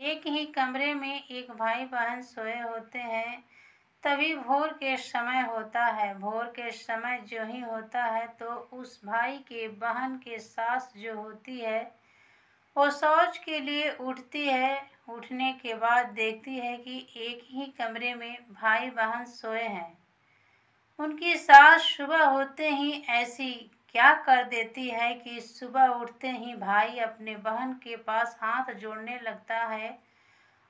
एक ही कमरे में एक भाई बहन सोए होते हैं। तभी भोर के समय होता है। भोर के समय जो ही होता है तो उस भाई के बहन के सास जो होती है वो शौच के लिए उठती है। उठने के बाद देखती है कि एक ही कमरे में भाई बहन सोए हैं। उनकी सास सुबह होते ही ऐसी क्या कर देती है कि सुबह उठते ही भाई अपने बहन के पास हाथ जोड़ने लगता है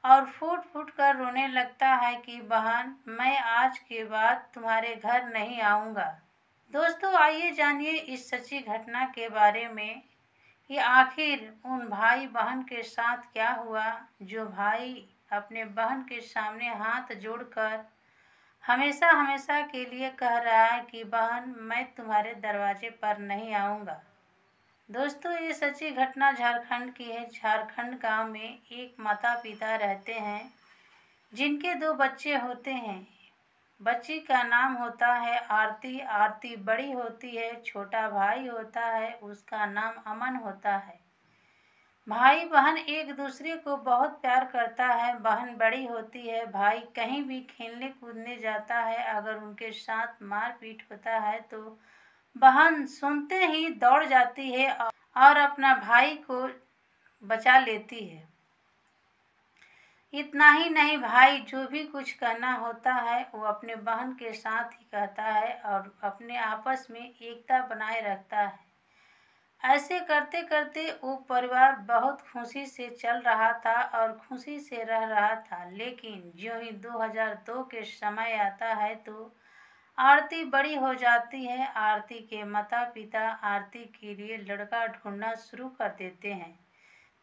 और फूट फूट कर रोने लगता है कि बहन, मैं आज के बाद तुम्हारे घर नहीं आऊँगा। दोस्तों, आइए जानिए इस सच्ची घटना के बारे में कि आखिर उन भाई बहन के साथ क्या हुआ, जो भाई अपने बहन के सामने हाथ जोड़कर हमेशा हमेशा के लिए कह रहा है कि बहन, मैं तुम्हारे दरवाजे पर नहीं आऊँगा। दोस्तों, ये सच्ची घटना झारखंड की है। झारखंड गांव में एक माता पिता रहते हैं जिनके दो बच्चे होते हैं। बच्ची का नाम होता है आरती। आरती बड़ी होती है। छोटा भाई होता है, उसका नाम अमन होता है। भाई बहन एक दूसरे को बहुत प्यार करता है। बहन बड़ी होती है, भाई कहीं भी खेलने कूदने जाता है, अगर उनके साथ मारपीट होता है तो बहन सुनते ही दौड़ जाती है और अपना भाई को बचा लेती है। इतना ही नहीं, भाई जो भी कुछ कहना होता है वो अपने बहन के साथ ही कहता है और अपने आपस में एकता बनाए रखता है। ऐसे करते करते वो परिवार बहुत खुशी से चल रहा था और खुशी से रह रहा था। लेकिन जो ही 2002 के समय आता है तो आरती बड़ी हो जाती है। आरती के माता पिता आरती के लिए लड़का ढूंढना शुरू कर देते हैं।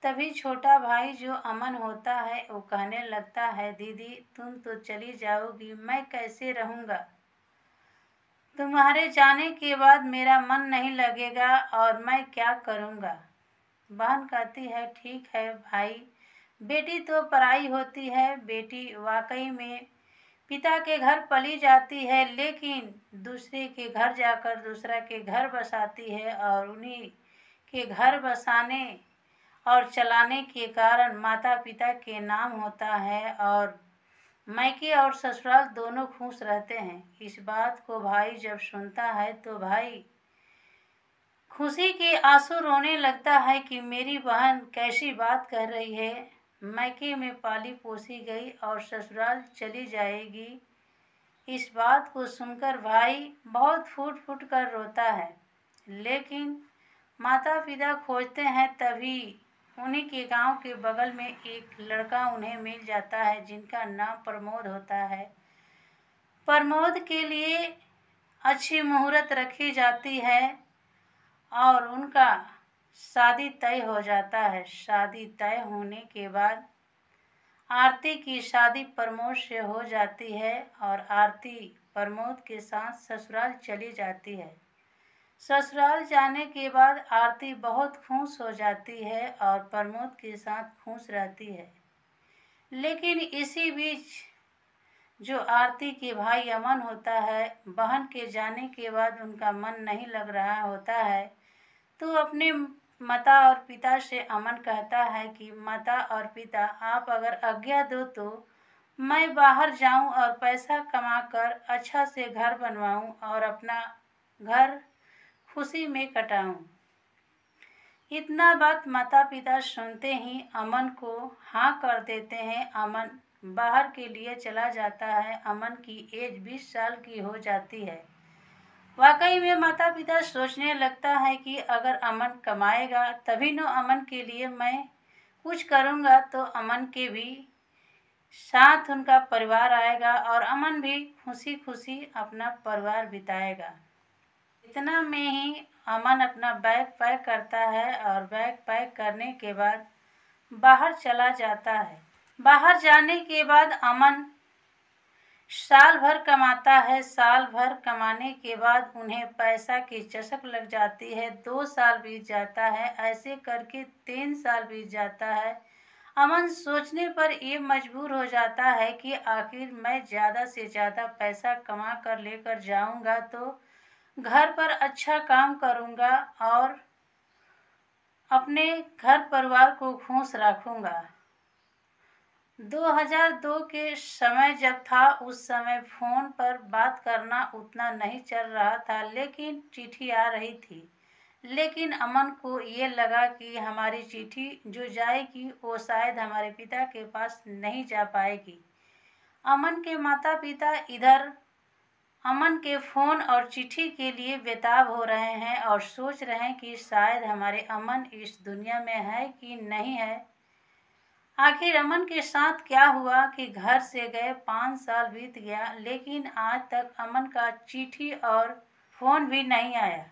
तभी छोटा भाई जो अमन होता है वो कहने लगता है, दीदी तुम तो चली जाओगी, मैं कैसे रहूँगा? तुम्हारे जाने के बाद मेरा मन नहीं लगेगा और मैं क्या करूँगा? बहन कहती है, ठीक है भाई, बेटी तो पराई होती है। बेटी वाकई में पिता के घर पली जाती है, लेकिन दूसरे के घर जाकर दूसरा के घर बसाती है और उन्हीं के घर बसाने और चलाने के कारण माता पिता के नाम होता है और मायके और ससुराल दोनों खुश रहते हैं। इस बात को भाई जब सुनता है तो भाई खुशी के आंसू रोने लगता है कि मेरी बहन कैसी बात कह रही है, मायके में पाली पोसी गई और ससुराल चली जाएगी। इस बात को सुनकर भाई बहुत फूट फूट कर रोता है। लेकिन माता पिता खोजते हैं, तभी उन्हीं के गांव के बगल में एक लड़का उन्हें मिल जाता है जिनका नाम प्रमोद होता है। प्रमोद के लिए अच्छी मुहूर्त रखी जाती है और उनका शादी तय हो जाता है। शादी तय होने के बाद आरती की शादी प्रमोद से हो जाती है और आरती प्रमोद के साथ ससुराल चली जाती है। ससुराल जाने के बाद आरती बहुत खुश हो जाती है और प्रमोद के साथ खुश रहती है। लेकिन इसी बीच जो आरती के भाई अमन होता है, बहन के जाने के बाद उनका मन नहीं लग रहा होता है तो अपने माता और पिता से अमन कहता है कि माता और पिता, आप अगर आज्ञा दो तो मैं बाहर जाऊं और पैसा कमाकर अच्छा से घर बनवाऊं और अपना घर खुशी में कटाऊं। इतना बात माता पिता सुनते ही अमन को हाँ कर देते हैं। अमन बाहर के लिए चला जाता है। अमन की एज 20 साल की हो जाती है। वाकई में माता पिता सोचने लगता है कि अगर अमन कमाएगा तभी न अमन के लिए मैं कुछ करूँगा, तो अमन के भी साथ उनका परिवार आएगा और अमन भी खुशी खुशी अपना परिवार बिताएगा। इतना में ही अमन अपना बैग पैक करता है और बैग पैक करने के बाद बाहर चला जाता है। बाहर जाने के बाद अमन साल भर कमाता है। साल भर कमाने के बाद उन्हें पैसा की चसक लग जाती है। 2 साल बीत जाता है, ऐसे करके 3 साल बीत जाता है। अमन सोचने पर ये मजबूर हो जाता है कि आखिर मैं ज़्यादा से ज़्यादा पैसा कमा कर लेकर जाऊंगा तो घर पर अच्छा काम करूंगा और अपने घर परिवार को खुश रखूंगा। 2002 के समय जब था, उस समय फ़ोन पर बात करना उतना नहीं चल रहा था, लेकिन चिट्ठी आ रही थी। लेकिन अमन को ये लगा कि हमारी चिट्ठी जो जाएगी वो शायद हमारे पिता के पास नहीं जा पाएगी। अमन के माता पिता इधर अमन के फ़ोन और चिट्ठी के लिए बेताब हो रहे हैं और सोच रहे हैं कि शायद हमारे अमन इस दुनिया में है कि नहीं है। आखिर अमन के साथ क्या हुआ कि घर से गए 5 साल बीत गया, लेकिन आज तक अमन का चिट्ठी और फ़ोन भी नहीं आया।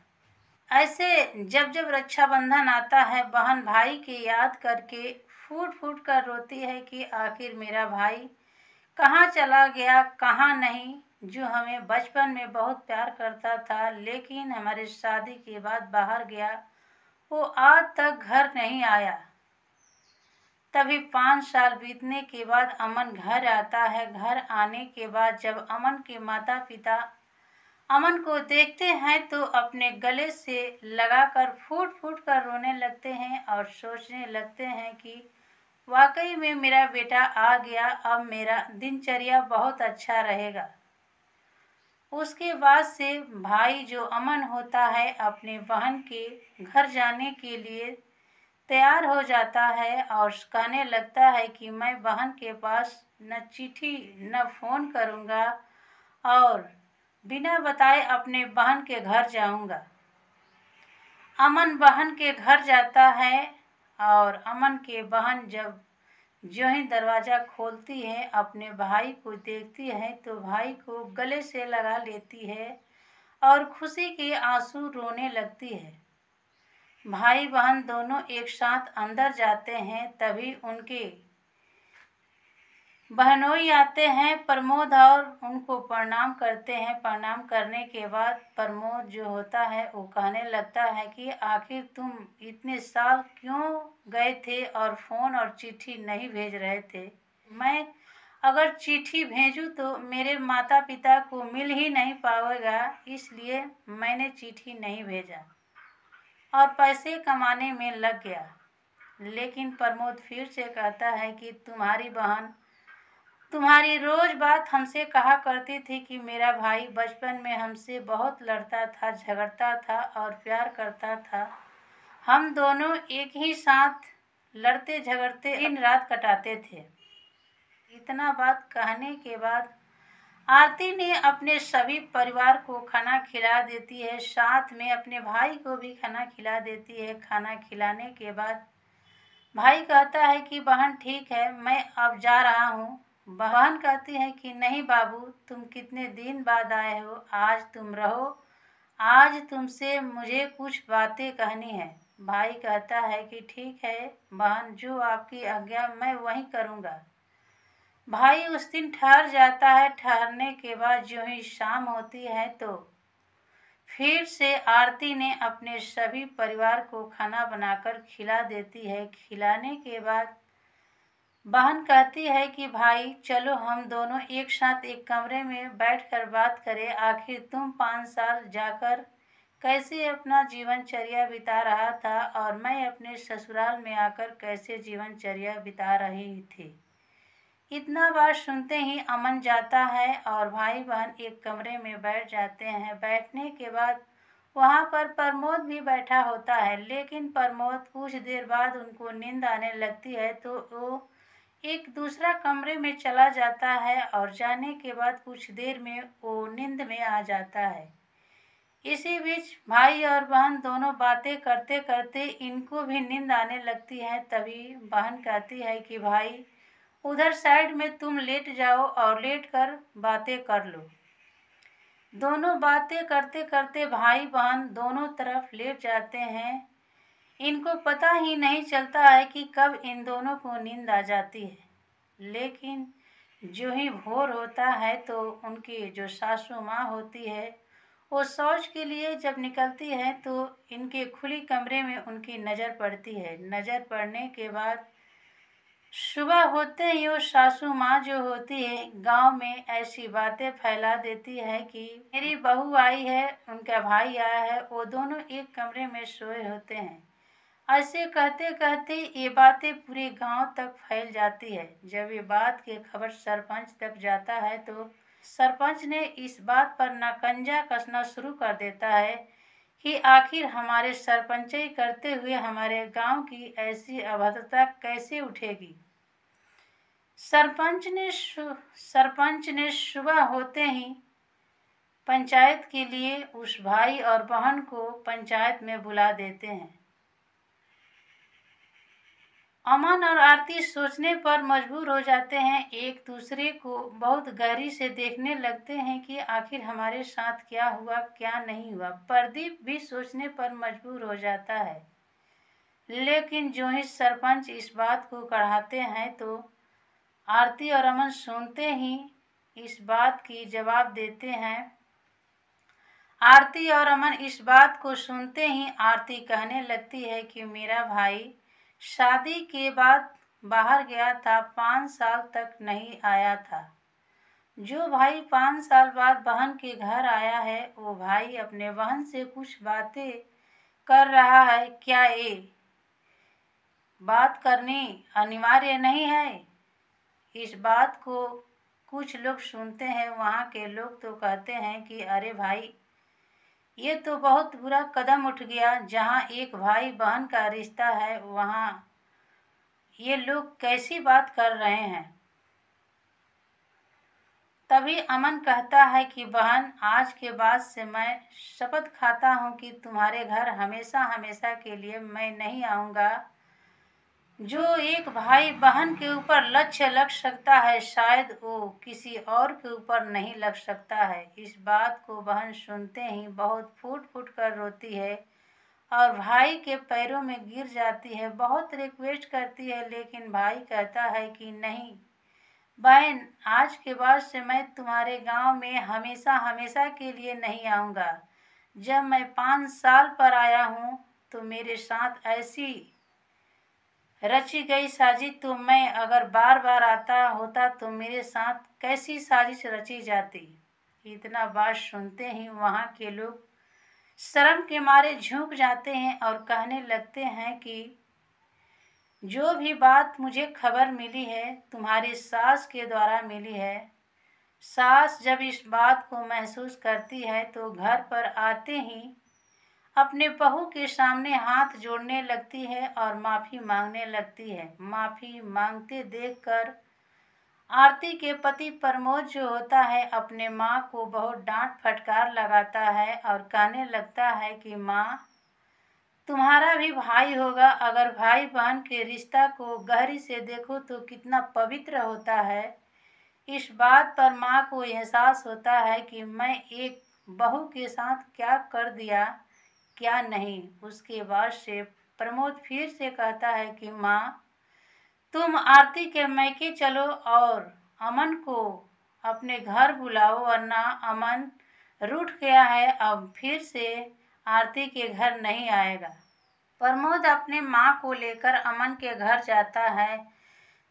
ऐसे जब जब रक्षाबंधन आता है, बहन भाई की याद करके फूट फूट कर रोती है कि आखिर मेरा भाई कहाँ चला गया, कहाँ नहीं, जो हमें बचपन में बहुत प्यार करता था, लेकिन हमारे शादी के बाद बाहर गया, वो आज तक घर नहीं आया। तभी 5 साल बीतने के बाद अमन घर आता है। घर आने के बाद जब अमन के माता पिता अमन को देखते हैं तो अपने गले से लगाकर फूट फूट कर रोने लगते हैं और सोचने लगते हैं कि वाकई में मेरा बेटा आ गया, अब मेरा दिनचर्या बहुत अच्छा रहेगा। उसके बाद से भाई जो अमन होता है अपने बहन के घर जाने के लिए तैयार हो जाता है और कहने लगता है कि मैं बहन के पास न चिट्ठी न फ़ोन करूँगा और बिना बताए अपने बहन के घर जाऊँगा। अमन बहन के घर जाता है और अमन के बहन जब जो ही दरवाज़ा खोलती है, अपने भाई को देखती है तो भाई को गले से लगा लेती है और खुशी के आंसू रोने लगती है। भाई बहन दोनों एक साथ अंदर जाते हैं, तभी उनके बहनोई आते हैं प्रमोद और उनको प्रणाम करते हैं। प्रणाम करने के बाद प्रमोद जो होता है वो कहने लगता है कि आखिर तुम इतने साल क्यों गए थे और फ़ोन और चिट्ठी नहीं भेज रहे थे। मैं अगर चिट्ठी भेजूँ तो मेरे माता पिता को मिल ही नहीं पाएगा, इसलिए मैंने चिट्ठी नहीं भेजा और पैसे कमाने में लग गया। लेकिन प्रमोद फिर से कहता है कि तुम्हारी बहन तुम्हारी रोज बात हमसे कहा करती थी कि मेरा भाई बचपन में हमसे बहुत लड़ता था, झगड़ता था और प्यार करता था। हम दोनों एक ही साथ लड़ते झगड़ते दिन रात कटाते थे। इतना बात कहने के बाद आरती ने अपने सभी परिवार को खाना खिला देती है, साथ में अपने भाई को भी खाना खिला देती है। खाना खिलाने के बाद भाई कहता है कि बहन ठीक है, मैं अब जा रहा हूँ। बहन कहती है कि नहीं बाबू, तुम कितने दिन बाद आए हो, आज तुम रहो, आज तुमसे मुझे कुछ बातें कहनी है। भाई कहता है कि ठीक है बहन, जो आपकी आज्ञा मैं वही करूँगा। भाई उस दिन ठहर जाता है। ठहरने के बाद जो ही शाम होती है तो फिर से आरती ने अपने सभी परिवार को खाना बनाकर खिला देती है। खिलाने के बाद बहन कहती है कि भाई चलो हम दोनों एक साथ एक कमरे में बैठकर बात करें। आखिर तुम 5 साल जाकर कैसे अपना जीवनचर्या बिता रहा था और मैं अपने ससुराल में आकर कैसे जीवनचर्या बिता रही थी। इतना बात सुनते ही अमन जाता है और भाई बहन एक कमरे में बैठ जाते हैं। बैठने के बाद वहाँ पर प्रमोद भी बैठा होता है, लेकिन प्रमोद कुछ देर बाद उनको नींद आने लगती है तो वो एक दूसरा कमरे में चला जाता है और जाने के बाद कुछ देर में वो नींद में आ जाता है। इसी बीच भाई और बहन दोनों बातें करते करते इनको भी नींद आने लगती है। तभी बहन कहती है कि भाई उधर साइड में तुम लेट जाओ और लेट कर बातें कर लो। दोनों बातें करते करते भाई बहन दोनों तरफ लेट जाते हैं। इनको पता ही नहीं चलता है कि कब इन दोनों को नींद आ जाती है। लेकिन जो ही भोर होता है तो उनकी जो सासू माँ होती है वो शौच के लिए जब निकलती है तो इनके खुली कमरे में उनकी नज़र पड़ती है। नज़र पड़ने के बाद सुबह होते ही वो सासू माँ जो होती है गांव में ऐसी बातें फैला देती है कि मेरी बहू आई है, उनका भाई आया है। वो दोनों एक कमरे में सोए होते हैं। ऐसे कहते कहते ये बातें पूरे गांव तक फैल जाती है। जब ये बात की खबर सरपंच तक जाता है तो सरपंच ने इस बात पर नाकंजा कसना शुरू कर देता है कि आखिर हमारे सरपंचई करते हुए हमारे गांव की ऐसी अभद्रता कैसे उठेगी। सरपंच ने सुबह होते ही पंचायत के लिए उस भाई और बहन को पंचायत में बुला देते हैं। अमन और आरती सोचने पर मजबूर हो जाते हैं, एक दूसरे को बहुत गहरी से देखने लगते हैं कि आखिर हमारे साथ क्या हुआ क्या नहीं हुआ। प्रदीप भी सोचने पर मजबूर हो जाता है, लेकिन जो ही सरपंच इस बात को कढ़ाते हैं तो आरती और अमन सुनते ही इस बात की जवाब देते हैं। आरती और अमन इस बात को सुनते ही आरती कहने लगती है कि मेरा भाई शादी के बाद बाहर गया था, 5 साल तक नहीं आया था। जो भाई 5 साल बाद बहन के घर आया है वो भाई अपने बहन से कुछ बातें कर रहा है। क्या ये बात करनी अनिवार्य नहीं है? इस बात को कुछ लोग सुनते हैं। वहाँ के लोग तो कहते हैं कि अरे भाई, ये तो बहुत बुरा कदम उठ गया। जहाँ एक भाई बहन का रिश्ता है वहाँ ये लोग कैसी बात कर रहे हैं। तभी अमन कहता है कि बहन, आज के बाद से मैं शपथ खाता हूँ कि तुम्हारे घर हमेशा हमेशा के लिए मैं नहीं आऊँगा। जो एक भाई बहन के ऊपर लक्ष्य लग सकता है शायद वो किसी और के ऊपर नहीं लग सकता है। इस बात को बहन सुनते ही बहुत फूट फूट कर रोती है और भाई के पैरों में गिर जाती है। बहुत रिक्वेस्ट करती है, लेकिन भाई कहता है कि नहीं बहन, आज के बाद से मैं तुम्हारे गांव में हमेशा हमेशा के लिए नहीं आऊँगा। जब मैं 5 साल पर आया हूँ तो मेरे साथ ऐसी रची गई साजिश, तो मैं अगर बार बार आता होता तो मेरे साथ कैसी साजिश रची जाती। इतना बात सुनते ही वहाँ के लोग शर्म के मारे झुक जाते हैं और कहने लगते हैं कि जो भी बात मुझे खबर मिली है तुम्हारी सास के द्वारा मिली है। सास जब इस बात को महसूस करती है तो घर पर आते ही अपने बहू के सामने हाथ जोड़ने लगती है और माफ़ी मांगने लगती है। माफ़ी मांगते देखकर आरती के पति प्रमोद जो होता है अपने माँ को बहुत डांट फटकार लगाता है और कहने लगता है कि माँ, तुम्हारा भी भाई होगा। अगर भाई बहन के रिश्ता को गहरी से देखो तो कितना पवित्र होता है। इस बात पर माँ को एहसास होता है कि मैं एक बहू के साथ क्या कर दिया क्या नहीं। उसके बाद से प्रमोद फिर से कहता है कि माँ, तुम आरती के मैके चलो और अमन को अपने घर बुलाओ, वरना अमन रूठ गया है, अब फिर से आरती के घर नहीं आएगा। प्रमोद अपने माँ को लेकर अमन के घर जाता है।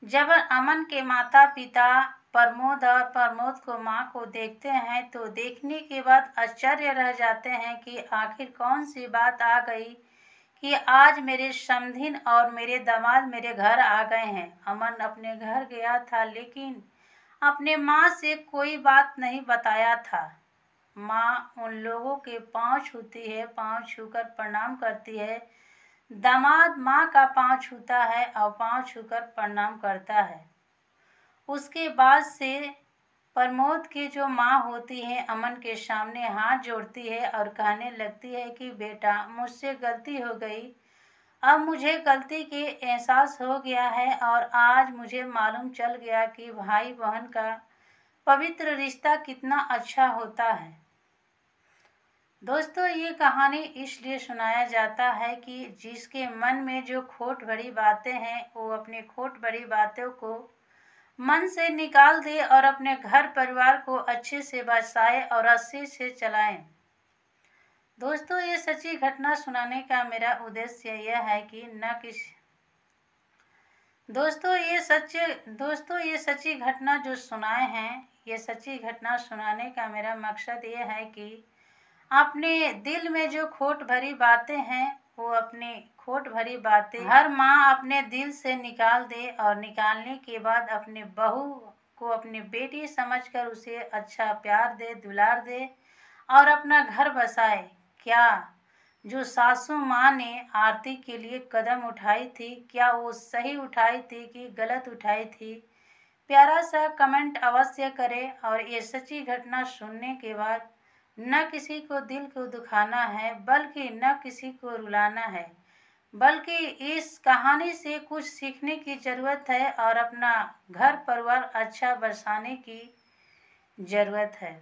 जब अमन के माता पिता प्रमोद को माँ को देखते हैं तो देखने के बाद आश्चर्य रह जाते हैं कि आखिर कौन सी बात आ गई कि आज मेरे समधिन और मेरे दामाद मेरे घर आ गए हैं। अमन अपने घर गया था लेकिन अपने माँ से कोई बात नहीं बताया था। माँ उन लोगों के पाँव छूती है, पाँव छूकर प्रणाम करती है। दामाद माँ का पाँव छूता है और पाँव छूकर प्रणाम करता है। उसके बाद से प्रमोद की जो माँ होती है अमन के सामने हाथ जोड़ती है और कहने लगती है कि बेटा, मुझसे गलती हो गई। अब मुझे गलती के एहसास हो गया है और आज मुझे मालूम चल गया कि भाई बहन का पवित्र रिश्ता कितना अच्छा होता है। दोस्तों, ये कहानी इसलिए सुनाया जाता है कि जिसके मन में जो खोट भरी बातें हैं वो अपनी खोट भरी बातों को मन से निकाल दे और अपने घर परिवार को अच्छे से बसाए और अच्छे से चलाएं। दोस्तों, ये सच्ची घटना सुनाने का मेरा उद्देश्य यह है कि न किसी दोस्तों ये सच्ची घटना जो सुनाए हैं, ये सच्ची घटना सुनाने का मेरा मकसद ये है कि अपने दिल में जो खोट भरी बातें हैं वो अपने खोट भरी बातें हर माँ अपने दिल से निकाल दे और निकालने के बाद अपने बहू को अपनी बेटी समझकर उसे अच्छा प्यार दे, दुलार दे और अपना घर बसाए। क्या जो सासू माँ ने आरती के लिए कदम उठाई थी, क्या वो सही उठाई थी कि गलत उठाई थी? प्यारा सा कमेंट अवश्य करें। और ये सच्ची घटना सुनने के बाद न किसी को दिल को दुखाना है, बल्कि न किसी को रुलाना है, बल्कि इस कहानी से कुछ सीखने की ज़रूरत है और अपना घर परिवार अच्छा बसाने की ज़रूरत है।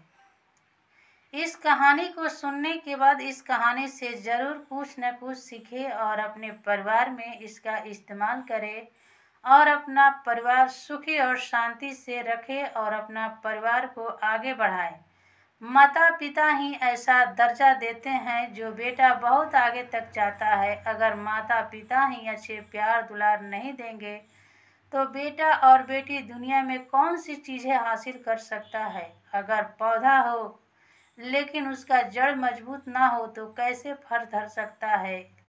इस कहानी को सुनने के बाद इस कहानी से ज़रूर कुछ न कुछ सीखें और अपने परिवार में इसका इस्तेमाल करें और अपना परिवार सुखी और शांति से रखें और अपना परिवार को आगे बढ़ाएं। माता पिता ही ऐसा दर्जा देते हैं जो बेटा बहुत आगे तक जाता है। अगर माता पिता ही अच्छे प्यार दुलार नहीं देंगे तो बेटा और बेटी दुनिया में कौन सी चीज़ें हासिल कर सकता है। अगर पौधा हो लेकिन उसका जड़ मजबूत ना हो तो कैसे फल धर सकता है।